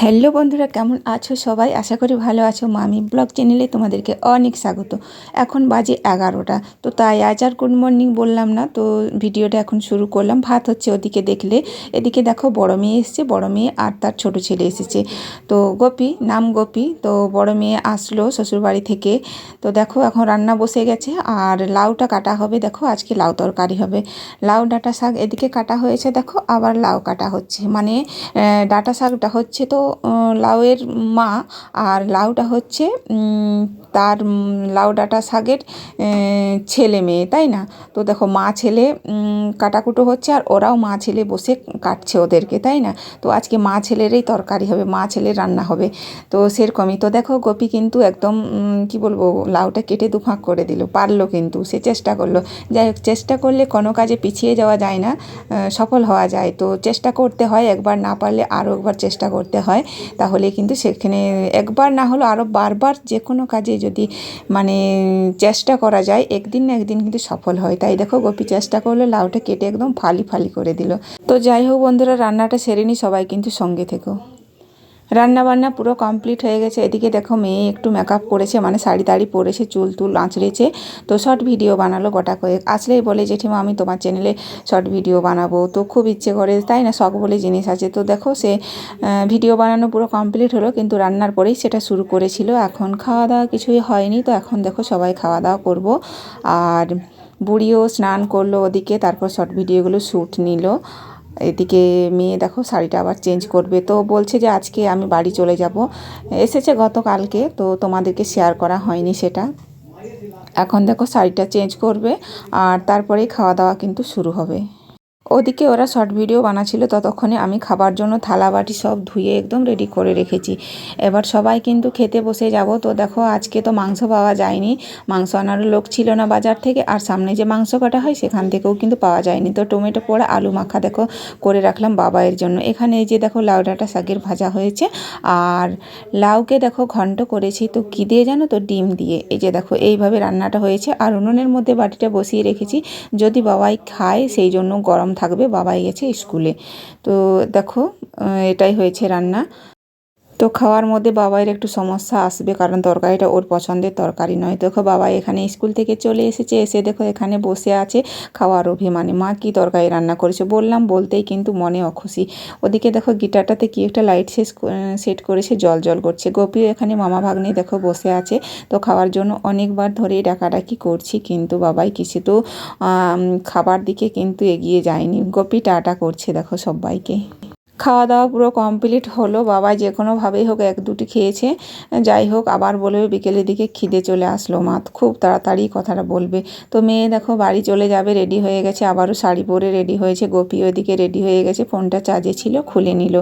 Hello বন্ধুরা, কেমন আছো সবাই? আশা করি ভালো আছো। মামি ব্লগ চ্যানেলে তোমাদেরকে অনেক স্বাগত। এখন বাজে 11টা, তো তাই আজ আর গুড মর্নিং বললাম না, তো ভিডিওটা এখন শুরু করলাম। ভাত হচ্ছে ওদিকে দেখলে, এদিকে দেখো বড় মেয়ে এসছে, বড় মেয়ে আর তার ছোট ছেলে এসেছে। তো গোপী, নাম গোপী। তো বড় মেয়ে আসলো শ্বশুরবাড়ি থেকে। তো দেখো এখন রান্না বসে গেছে আর লাউটা কাটা হবে। দেখো আজকে লাউ তরকারি হবে। লাউ ডাঁটা শাক এদিকে কাটা হয়েছে, দেখো আবার লাউ কাটা হচ্ছে। মানে ডাঁটা শাকটা হচ্ছে তো লাউয়ের মা, আর লাউটা হচ্ছে তার লাউ ডাঁটা শাকের ছেলে মেয়ে, তাই না? তো দেখো মা ছেলে কাটাকুটো হচ্ছে, আর ওরাও মা ছেলে বসে কাটছে ওদেরকে, তাই না? তো আজকে মা ছেলেরই তরকারি হবে, মা ছেলের রান্না হবে। তো সেরকমই। তো দেখো গোপী কিন্তু একদম কি বলবো, লাউটা কেটে দুফাঁক করে দিল, পারলো কিন্তু, সে চেষ্টা করলো। যাই হোক, চেষ্টা করলে কোনো কাজে পিছিয়ে যাওয়া যায় না, সফল হওয়া যায়। তো চেষ্টা করতে হয়, একবার না পারলে আরও একবার চেষ্টা করতে হয়, তাহলে কিন্তু সেখানে একবার না হলো আরও বারবার যে কোনো কাজে যদি মানে চেষ্টা করা যায়, একদিন না একদিন কিন্তু সফল হয়। তাই দেখো গোপী চেষ্টা করলো, লাউটা কেটে একদম ফালি ফালি করে দিল। তো যাই হোক বন্ধুরা, রান্নাটা সেরে নি, সবাই কিন্তু সঙ্গে থেকো। রান্না বান্না পুরো কমপ্লিট হয়ে গেছে। এদিকে দেখো মেয়ে একটু মেকআপ করেছে, মানে শাড়ি তাড়ি পরেছে, চুল তুল আঁচড়েছে। তো শর্ট ভিডিও বানালো গোটা কয়েক। আসলেই বলে জেঠিমা আমি তোমার চ্যানেলে শর্ট ভিডিও বানাবো, তো খুব ইচ্ছে করে, তাই না? শখ বলে জিনিস আছে। তো দেখো সে ভিডিও বানানো পুরো কমপ্লিট হলো, কিন্তু রান্নার পরেই সেটা শুরু করেছিল। এখন খাওয়া দাওয়া কিছুই হয়নি। তো এখন দেখো সবাই খাওয়া দাওয়া করব। আর বুড়িও স্নান করলো ওদিকে, তারপর শর্ট ভিডিওগুলো শ্যুট নিল। এদিকে মেয়ে দেখো শাড়িটা আবার চেঞ্জ করবে, তো বলছে যে আজকে আমি বাড়ি চলে যাব। এসেছে গতকালকে, তো তোমাদেরকে শেয়ার করা হয়নি সেটা। এখন দেখো শাড়িটা চেঞ্জ করবে, আর তারপরেই খাওয়া দাওয়া কিন্তু শুরু হবে। ওদিকে ওরা শর্ট ভিডিও বানাচ্ছিল, ততক্ষণে আমি খাবার জন্য থালা বাটি সব ধুয়ে একদম রেডি করে রেখেছি। এবার সবাই কিন্তু খেতে বসে যাব। তো দেখো আজকে তো মাংস পাওয়া যায়নি, মাংস আনারও লোক ছিল না বাজার থেকে, আর সামনে যে মাংস কাটা হয় সেখান থেকেও কিন্তু পাওয়া যায়নি। তো টমেটো পোড়া আলু মাখা দেখো করে রাখলাম বাবাইয়ের জন্য। এখানে এই যে দেখো লাউ ডাঁটা শাকের ভাজা হয়েছে, আর লাউকে দেখো ঘন্ট করেছি। তো কী দিয়ে জানো তো? ডিম দিয়ে। এই যে দেখো এইভাবে রান্নাটা হয়েছে, আর উনুনের মধ্যে বাটিটা বসিয়ে রেখেছি, যদি বাবাই খায় সেই জন্য গরম থাকবে, বাবাই গেছে স্কুলে। তো দেখো এটাই হয়েছে রান্না। তো খাওয়ার মধ্যে বাবাইয়ের একটু সমস্যা আসবে, কারণ তরকারিটা ওর পছন্দের তরকারি নয়। দেখো বাবাই এখানে স্কুল থেকে চলে এসেছে, এসে দেখো এখানে বসে আছে খাওয়ার অভিমানে। মা কী তরকারি রান্না করেছে বললাম, বলতেই কিন্তু মনে অখুশি। ওদিকে দেখো গিটারটাতে কি একটা লাইট সেট করেছে, জল জল করছে। গোপীও এখানে মামা ভাগ্নে দেখো বসে আছে। তো খাওয়ার জন্য অনেকবার ধরেই ডাকাডাকি করছি, কিন্তু বাবাই কিছু তো খাবার দিকে কিন্তু এগিয়ে যায়নি। গোপী টাটা করছে দেখো সবাইকে। খাওয়া দাওয়া পুরো কমপ্লিট হলো। বাবা যে কোনোভাবেই হোক এক দুটি খেয়েছে। যাই হোক, আবার বলবে বিকেলের দিকে খিদে চলে আসলো মা, খুব তাড়াতাড়ি কথাটা বলবে। তো মেয়ে দেখো বাড়ি চলে যাবে, রেডি হয়ে গেছে, আবারও শাড়ি পরে রেডি হয়েছে। গোপী ওইদিকে রেডি হয়ে গেছে, ফোনটা চার্জে ছিল, খুলে নিল।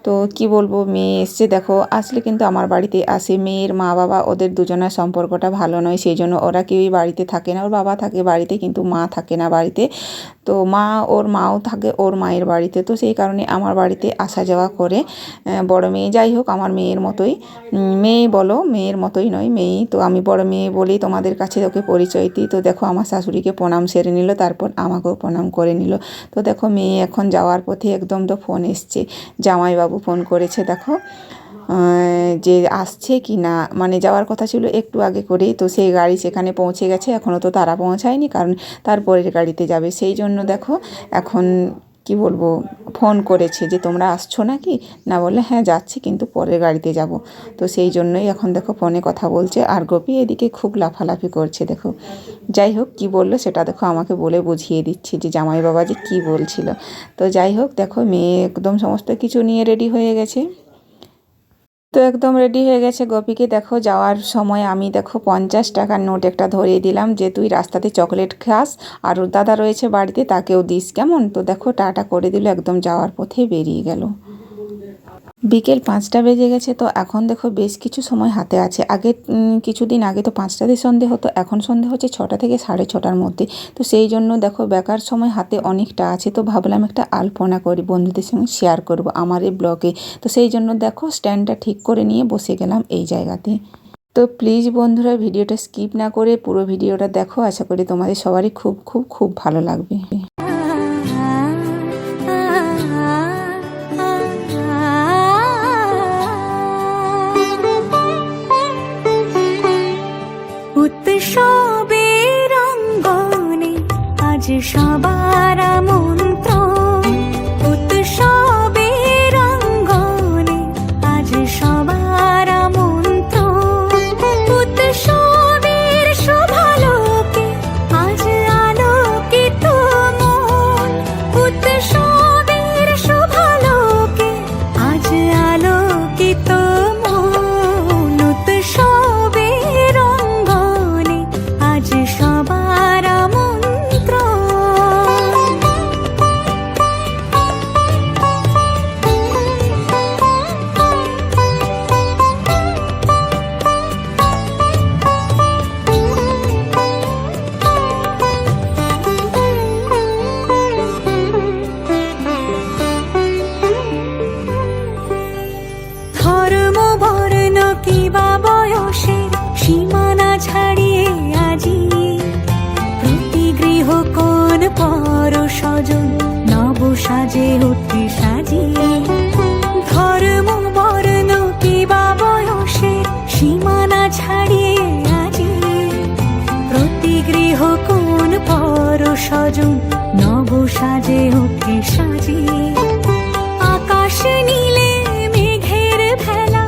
তো কি বলবো, মেয়ে এসছে দেখো। আসলে কিন্তু আমার বাড়িতে আসে, মেয়ের মা বাবা ওদের দুজনের সম্পর্কটা ভালো নয়, সেই জন্য ওরা কেউই বাড়িতে থাকে না। ওর বাবা থাকে বাড়িতে, কিন্তু মা থাকে না বাড়িতে। তো ওর মাও থাকে ওর মায়ের বাড়িতে, তো সেই কারণে আমার বাড়িতে আসা যাওয়া করে বড় মেয়ে। যাই হোক, আমার মেয়ের মতোই, মেয়ে বলো, মেয়ের মতোই নয়, মেয়েই। তো আমি বড় মেয়ে বলেই তোমাদের কাছে ওকে পরিচয় দিই। তো দেখো আমার শাশুড়িকে প্রণাম সেরে নিল, তারপর আমাকেও প্রণাম করে নিল। তো দেখো মেয়ে এখন যাওয়ার পথে একদম তো ফোন এসছে, জামাইবাবু ফোন করেছে দেখো, যে আসছে কি না, মানে যাওয়ার কথা ছিল একটু আগে করেই। তো সেই গাড়ি সেখানে পৌঁছে গেছে, এখনও তো তারা পৌঁছায়নি, কারণ তারপরের গাড়িতে যাবে। সেই জন্য দেখো এখন কি বলবো, ফোন করেছে যে তোমরা আসছো নাকি, না বললে হ্যাঁ যাচ্ছি, কিন্তু পরের গাড়িতে যাব। তো সেই জন্যই এখন দেখো ফোনে কথা বলছে, আর গোপী এদিকে খুব লাফালাফি করছে দেখো। যাই হোক, কি বললো সেটা দেখো আমাকে বলে বুঝিয়ে দিচ্ছি যে জামাই বাবা যে কী বলছিল। তো যাই হোক, দেখো মেয়ে একদম সমস্ত কিছু নিয়ে রেডি হয়ে গেছে। তো একদম রেডি হয়ে গেছে। গোপীকে দেখো যাওয়ার সময় আমি দেখো 50 টাকার নোট একটা ধরিয়ে দিলাম, যে তুই রাস্তাতে চকলেট খাস, আর ওর দাদা রয়েছে বাড়িতে, তাকেও দিস কেমন। তো দেখো টাটা করে দিল, একদম যাওয়ার পথে বেরিয়ে গেল। বিকেল 5টা বেজে গেছে। তো এখন দেখো বেশ কিছু সময় হাতে আছে। আগে কিছুদিন আগে তো 5টাতে সন্ধে হতো, এখন সন্ধে হচ্ছে 6টা থেকে 6:30টার মধ্যে। তো সেই জন্য দেখো বেকার সময় হাতে অনেকটা আছে। তো ভাবলাম একটা আলপনা করি, বন্ধুদের সঙ্গে শেয়ার করব আমার এই ব্লগে। তো সেই জন্য দেখো স্ট্যান্ডটা ঠিক করে নিয়ে বসে গেলাম এই জায়গাতে। তো প্লিজ বন্ধুরা ভিডিওটা স্কিপ না করে পুরো ভিডিওটা দেখো, আশা করি তোমাদের সবারই খুব খুব খুব ভালো লাগবে। সাজে ওঠে সাজিয়ে ধর্ম বর্ণ কিবা বয়সে সীমানা ছাড়িয়ে আজি প্রতি গৃহ কোন পর স্বজন নব সাজে ওঠে সাজিয়ে আকাশ নীলে মেঘের ভেলা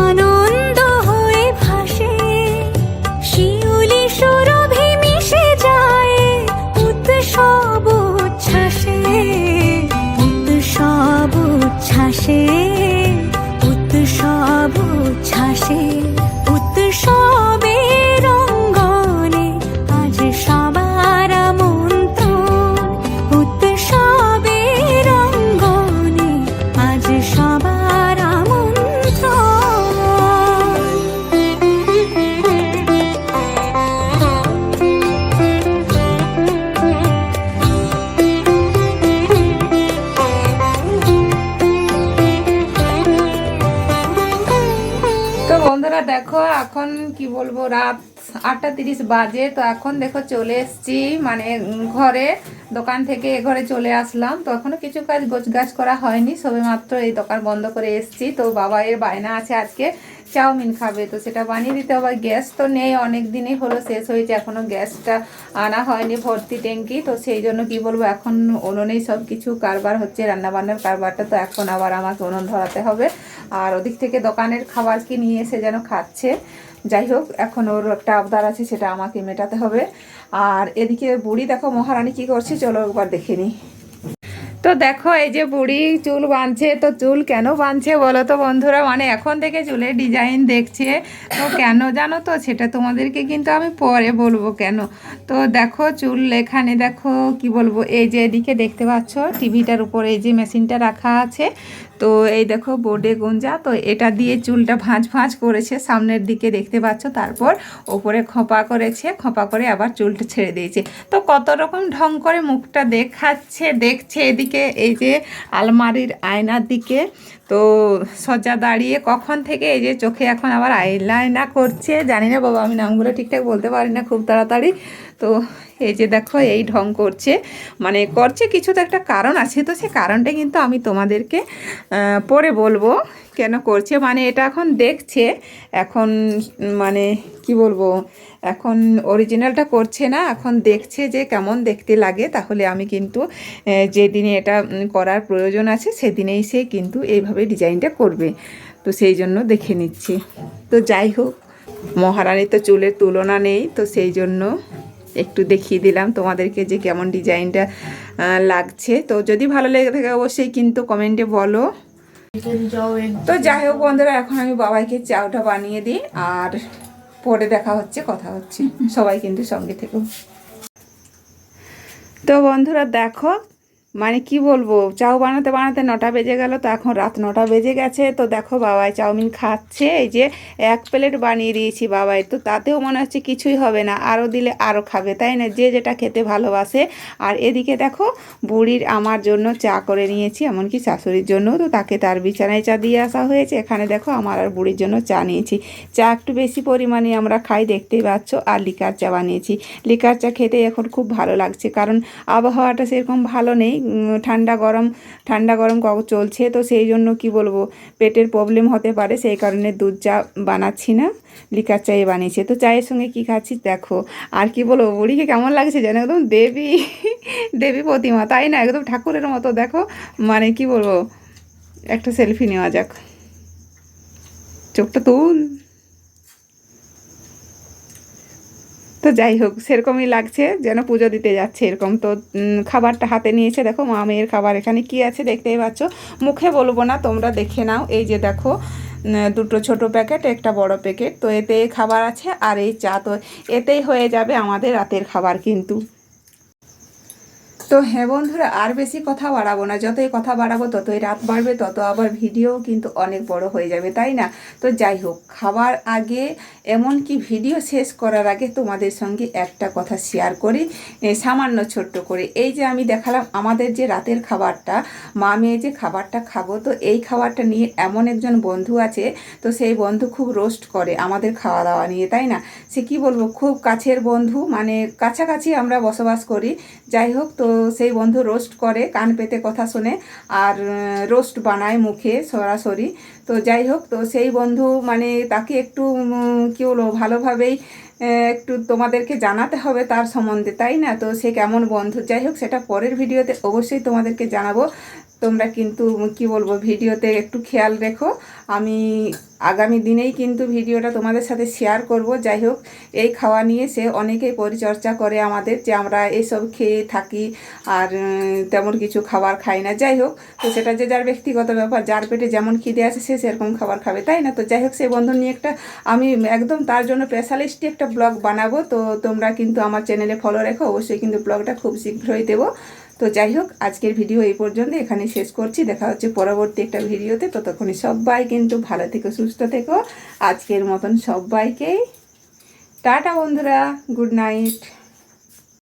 আনন্দ হয়ে ভাসে শিউলি সুরভি মিশে যায় উৎসব উচ্ছ্বাসে উৎসব উচ্ছ্বাসে উৎসব উচ্ছ্বাসে উৎসবের অঙ্গনে আজ সবার আমন্ত্রণ উৎসবের অঙ্গনে আজ সবার তো বন্ধুরা দেখো এখন কি বলবো রাত 8:30 বাজে। তো এখন দেখো চলে এসেছি মানে ঘরে, দোকান থেকে এ ঘরে চলে আসলাম। তো এখনো কিছু কাজ গোছগাছ করা হয়নি, সবে মাত্র এই দোকান বন্ধ করে এসেছি। তো বাবা এর বায়না আছে আজকে চাউমিন খাবে, তো সেটা বানিয়ে দিতে হবে। গ্যাস তো নেই, অনেক দিনই হলো শেষ হয়েছে, এখনও গ্যাসটা আনা হয়নি ভর্তি ট্যাঙ্কি। তো সেই জন্য কি বলবো এখন উনুনেই সব কিছু কারবার হচ্ছে, রান্নাবান্নার কারবারটা। তো এখন আবার আমাকে উনুন ধরাতে হবে। আর ওদিক থেকে দোকানের খাবার কি নিয়ে এসে যেন খাচ্ছে। যাই হোক এখন ওর একটা আবদার আছে, সেটা আমাকে মেটাতে হবে। আর এদিকে বুড়ি দেখো মহারানী কি করছে, চলো একবার দেখে নিই। তো দেখো এই যে বুড়ি চুল বাঁধছে। তো চুল কেন বাঁধছে বলো তো বন্ধুরা, মানে এখন থেকে চুলের ডিজাইন দেখছে। তো কেন জানো তো, সেটা তোমাদেরকে কিন্তু আমি পরে বলবো কেন। তো দেখো চুল এখানে দেখো কি বলবো, এই যে এদিকে দেখতে পাচ্ছ টিভিটার উপরে এই যে মেশিনটা রাখা আছে। তো এই দেখো বোর্ডে গুঞ্জা, তো এটা দিয়ে চুলটা ভাঁজ ভাঁজ করেছে সামনের দিকে দেখতে পাচ্ছ, তারপর ওপরে খোঁপা করেছে, খোঁপা করে আবার চুলটা ছেড়ে দিয়েছে। তো কত রকম ঢং করে মুখটা দেখাচ্ছে, দেখছে এদিকে এই যে আলমারির আয়নার দিকে। তো সজ্জা দাঁড়িয়ে কখন থেকে এই যে চোখে এখন আবার আইলাইনা করছে, জানি না বাবা আমি নামগুলো ঠিকঠাক বলতে পারি না খুব তাড়াতাড়ি। তো এই যে দেখো এই ঢং করছে, মানে করছে কিছু তো একটা কারণ আছে। তো সে কারণটা কিন্তু আমি তোমাদেরকে পরে বলবো কেন করছে। মানে এটা এখন দেখছে, এখন মানে কি বলবো, এখন অরিজিনালটা করছে না, এখন দেখছে যে কেমন দেখতে লাগে। তাহলে আমি কিন্তু যেদিনে এটা করার প্রয়োজন আছে সেদিনেই সে কিন্তু এইভাবে ডিজাইনটা করবে। তো সেই জন্য দেখে নিচ্ছি। তো যাই হোক মহারানী তো চুলের তুলনা নেই, তো সেই জন্য একটু দেখিয়ে দিলাম তোমাদেরকে যে কেমন ডিজাইনটা লাগছে। তো যদি ভালো লেগে থাকে অবশ্যই কিন্তু কমেন্টে বলো। তো যাই হোক বন্ধুরা এখন আমি বাবাইকে চাউটা বানিয়ে দিই, আর পরে দেখা হচ্ছে, কথা হচ্ছে। সবাই কিন্তু সঙ্গে থেকো। তো বন্ধুরা দেখো মানে কি বলবো, চাউ বানাতে বানাতে 9টা বেজে গেল। তো এখন রাত 9টা বেজে গেছে। তো দেখো বাবাই চাউমিন খাচ্ছে, এই যে 1 প্লেট বানিয়ে দিয়েছি বাবাই। তো তাতেও মনে হচ্ছে কিছুই হবে না, আরও দিলে আরও খাবে, তাই না, যে যেটা খেতে ভালোবাসে। আর এদিকে দেখো বুড়ির আমার জন্য চা করে নিয়েছি, এমনকি শাশুড়ির জন্য। তো তাকে তার বিছানায় চা দিয়ে আসা হয়েছে। এখানে দেখো আমার আর বুড়ির জন্য চা নিয়েছি। চা একটু বেশি পরিমাণে আমরা খাই, দেখতেই পাচ্ছ। আর লিকার চা বানিয়েছি। লিকার চা খেতে এখন খুব ভালো লাগছে, কারণ আবহাওয়াটা সেরকম ভালো নেই, ঠান্ডা গরম চলছে। তো সেই জন্য কি বলবো পেটের প্রবলেম হতে পারে, সেই কারণে দুধ চা বানাচ্ছি না, লিকার চাই বানিয়েছে। তো চায়ের সঙ্গে কি খাচ্ছি দেখো। আর কি বলবো বুড়িকে কেমন লাগছে যেন একদম দেবী প্রতিমা, তাই না, একদম ঠাকুরের মতো। দেখো মানে কি বলবো, একটা সেলফি নেওয়া যাক, চোখটা তুল। তো যাই হোক সেরকমই লাগছে যেন পুজো দিতে যাচ্ছে এরকম। তো খাবারটা হাতে নিয়েছে, দেখো মা মেয়ের খাবার। এখানে কি আছে দেখতেই পাচ্ছ, মুখে বলবো না, তোমরা দেখে নাও। এই যে দেখো 2টো ছোট প্যাকেট, একটা বড় প্যাকেট। তো এতে খাবার আছে আর এই চা। তো এতেই হয়ে যাবে আমাদের রাতের খাবার কিন্তু। তো হ্যাঁ বন্ধুরা আর বেশি কথা বাড়াবো না, যতই কথা বাড়াবো ততই রাত বাড়বে, তত আবার ভিডিও কিন্তু অনেক বড় হয়ে যাবে, তাই না। তো যাই হোক খাবার আগে এমনকি ভিডিও শেষ করার আগে তোমাদের সঙ্গে একটা কথা শেয়ার করি, সামান্য ছোট্ট করে। এই যে আমি দেখালাম আমাদের যে রাতের খাবারটা, মা মেয়ে যে খাবারটা খাবো, তো এই খাবারটা নিয়ে এমন একজন বন্ধু আছে, তো সেই বন্ধু খুব রোস্ট করে আমাদের খাওয়া দাওয়া নিয়ে, তাই না। সে কি বলবো খুব কাছের বন্ধু, মানে কাছাকাছি আমরা বসবাস করি। যাই হোক তো সেই বন্ধু রোস্ট করে, কান পেতে কথা শোনে আর রোস্ট বানায় মুখে সরাসরি। তো যাই হোক, তো সেই বন্ধু মানে তাকে একটু কী বলবো, ভালোভাবেই একটু তোমাদেরকে জানাতে হবে তার সম্বন্ধে, তাই না? তো সে কেমন বন্ধু, যাই হোক সেটা পরের ভিডিওতে অবশ্যই তোমাদেরকে জানাবো। তোমরা কিন্তু কি বলবো, ভিডিওতে একটু খেয়াল রেখো। আমি আগামী দিনেই কিন্তু ভিডিওটা তোমাদের সাথে শেয়ার করব। যাই হোক, এই খাওয়া নিয়ে সে অনেকেই পরিচর্যা করে আমাদের, যে আমরা এইসব খেয়ে থাকি আর তেমন কিছু খাবার খাই না। যাই হোক, তো সেটা যে যার ব্যক্তিগত ব্যাপার, যার পেটে যেমন খিদে আছে সে সেরকম খাবার খাবে, তাই না? তো যাই হোক, সেই বন্ধু নিয়ে একটা আমি একদম তার জন্য স্পেশালিস্টই একটা ব্লগ বানাবো। তো তোমরা কিন্তু আমার চ্যানেলে ফলো রেখো, অবশ্যই কিন্তু ব্লগটা খুব শীঘ্রই দেবো। তো যাই হোক, আজকের ভিডিও এই পর্যন্ত এখানে শেষ করছি। দেখা হচ্ছে পরবর্তী একটা ভিডিওতে। ততক্ষণে সবাই কিন্তু ভালো থেকো, সুস্থ থেকো। আজকের মতন সবাইকেই টাটা বন্ধুরা, গুড নাইট।